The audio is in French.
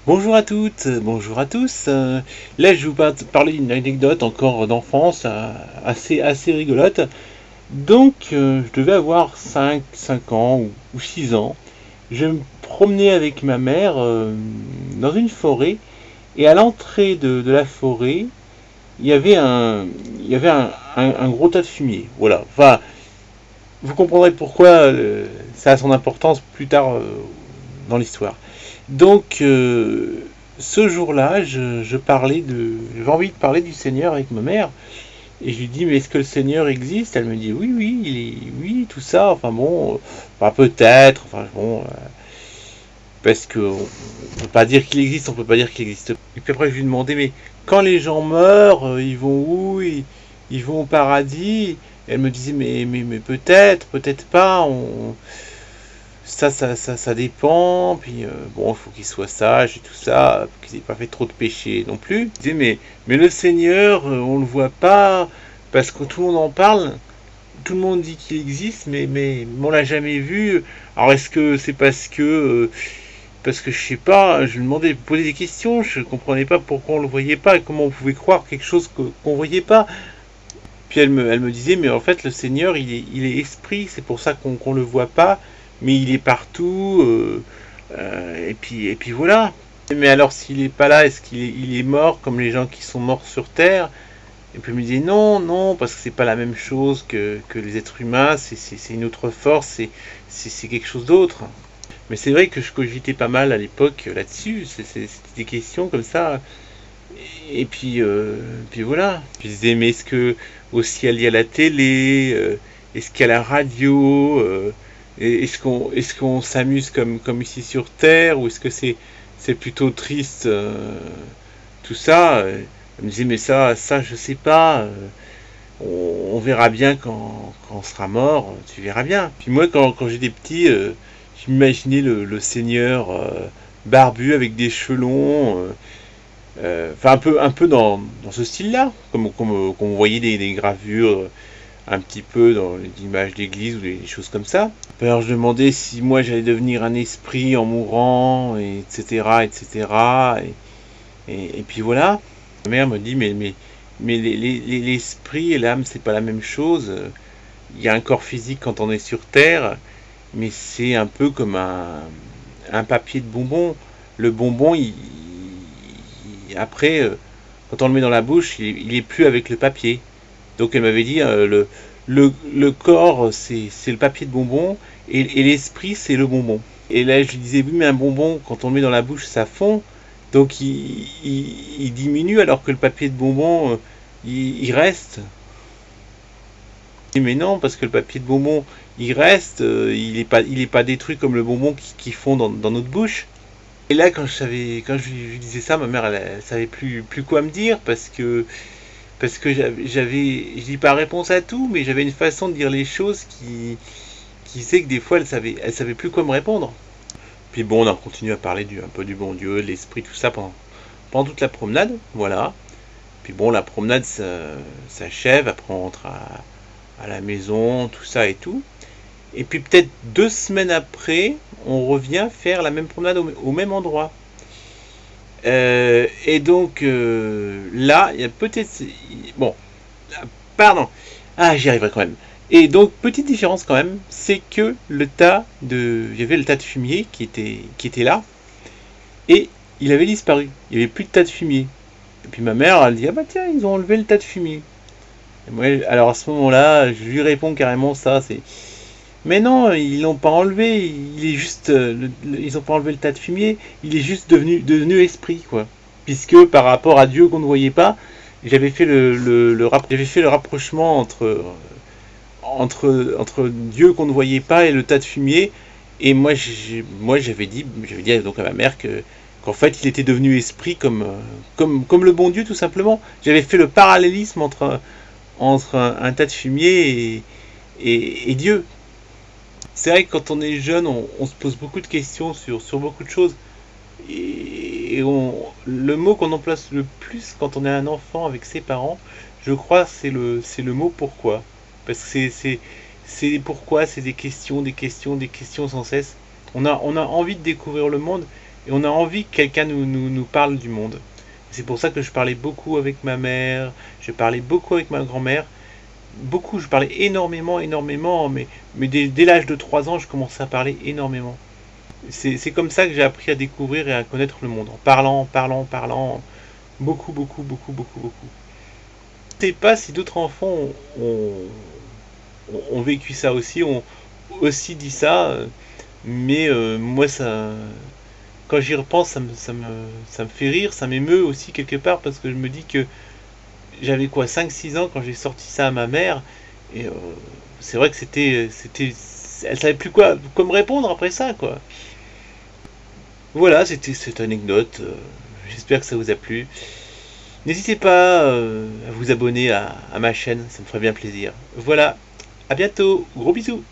Bonjour à toutes, bonjour à tous. Là, je vais vous parler d'une anecdote encore d'enfance assez rigolote. Donc, je devais avoir cinq ans ou 6 ans. Je me promenais avec ma mère dans une forêt. Et à l'entrée de la forêt, il y avait un gros tas de fumier. Voilà. Enfin, vous comprendrez pourquoi ça a son importance plus tard dans l'histoire. Donc, ce jour-là, j'avais envie de parler du Seigneur avec ma mère. Et je lui dis, mais est-ce que le Seigneur existe? Elle me dit, oui, oui, oui, tout ça. Enfin bon, enfin, peut-être. Enfin bon, parce que on peut pas dire qu'il existe, on peut pas dire qu'il existe pas. Et puis après, je lui demandais, mais quand les gens meurent, ils vont où? Ils vont au paradis? Et elle me disait, mais peut-être, peut-être pas. Ça dépend. Puis bon, il faut qu'il soit sage et tout ça, qu'il n'ait pas fait trop de péchés non plus. Je disais, mais le Seigneur, on le voit pas, parce que tout le monde en parle, tout le monde dit qu'il existe, mais on l'a jamais vu. Alors est-ce que c'est parce que je sais pas, je lui demandais, poser des questions, je comprenais pas pourquoi on le voyait pas, et comment on pouvait croire quelque chose qu'on voyait pas. Puis elle me disait, mais en fait, le Seigneur, il est esprit, c'est pour ça qu'on le voit pas, mais il est partout, et puis voilà. Mais alors, s'il est pas là, est-ce il est mort comme les gens qui sont morts sur Terre? Et puis elle me disait, non, non, parce que c'est pas la même chose que les êtres humains, c'est une autre force, c'est quelque chose d'autre. Mais c'est vrai que je cogitais pas mal à l'époque là-dessus, c'était des questions comme ça. Et puis voilà. Je disais, mais est-ce que au ciel il y a la télé, est-ce qu'il y a la radio, est-ce qu'on s'amuse comme ici sur Terre, ou est-ce que c'est plutôt triste tout ça. Elle me disait, mais ça je sais pas, on verra bien quand on sera mort, tu verras bien. Puis moi quand j'étais petit, je m'imaginais le Seigneur barbu avec des cheveux longs, enfin un peu dans ce style-là, comme on voyait des gravures un petit peu dans les images d'église ou des choses comme ça. Alors je demandais si moi j'allais devenir un esprit en mourant, et etc. etc. Et puis voilà. Ma mère me dit, mais l'esprit et l'âme, c'est pas la même chose. Il y a un corps physique quand on est sur Terre, mais c'est un peu comme un papier de bonbon. Le bonbon, après, quand on le met dans la bouche, il est plus avec le papier. Donc elle m'avait dit, le corps, c'est le papier de bonbon, et l'esprit, c'est le bonbon. Et là, je lui disais, oui, mais un bonbon, quand on le met dans la bouche, ça fond. Donc il diminue, alors que le papier de bonbon, il reste. Mais non, parce que le papier de bonbon, il reste, il est pas détruit comme le bonbon qui fond dans notre bouche. Et là, quand je lui disais ça, ma mère, elle savait plus quoi me dire, parce que je dis pas réponse à tout, mais j'avais une façon de dire les choses qui faisait que des fois, elle savait plus quoi me répondre. Puis bon, on a continué à parler un peu du bon Dieu, de l'esprit, tout ça pendant toute la promenade, voilà. Puis bon, la promenade s'achève, après on rentre à la maison, tout ça et tout. Et puis peut-être 2 semaines après, on revient faire la même promenade au même endroit. Et donc là, il y a peut-être... Bon, pardon. Ah, j'y arriverai quand même. Et donc, petite différence quand même, c'est que il y avait le tas de fumier qui était là, et il avait disparu. Il n'y avait plus de tas de fumier. Et puis ma mère, elle dit, ah bah tiens, ils ont enlevé le tas de fumier. Et moi, alors à ce moment-là, je lui réponds carrément ça, c'est... Mais non, ils l'ont pas enlevé, il est juste... ils ont pas enlevé le tas de fumier, il est juste devenu esprit, quoi. Puisque par rapport à Dieu qu'on ne voyait pas, j'avais fait j'avais fait le rapprochement entre Dieu qu'on ne voyait pas et le tas de fumier. Et moi j'avais dit donc à ma mère qu'en fait il était devenu esprit comme le bon Dieu tout simplement. J'avais fait le parallélisme entre un tas de fumier et Dieu. C'est vrai que quand on est jeune, on se pose beaucoup de questions sur beaucoup de choses. Le mot qu'on emploie le plus quand on est un enfant avec ses parents, je crois, c'est le mot pourquoi. Parce que c'est pourquoi, c'est des questions, des questions, des questions sans cesse. On a envie de découvrir le monde, Et on a envie que quelqu'un nous parle du monde. C'est pour ça que je parlais beaucoup avec ma mère, je parlais beaucoup avec ma grand-mère. Beaucoup, je parlais énormément, mais dès l'âge de 3 ans, je commençais à parler énormément. C'est comme ça que j'ai appris à découvrir et à connaître le monde, en parlant, beaucoup. Je ne sais pas si d'autres enfants ont vécu ça aussi, ont aussi dit ça, mais moi, quand j'y repense, ça me fait rire, ça m'émeut aussi quelque part, parce que je me dis que j'avais quoi, 5 6 ans quand j'ai sorti ça à ma mère, et c'est vrai que elle savait plus quoi me répondre après ça, quoi. Voilà, c'était cette anecdote. J'espère que ça vous a plu. N'hésitez pas à vous abonner à ma chaîne, ça me ferait bien plaisir. Voilà, à bientôt, gros bisous.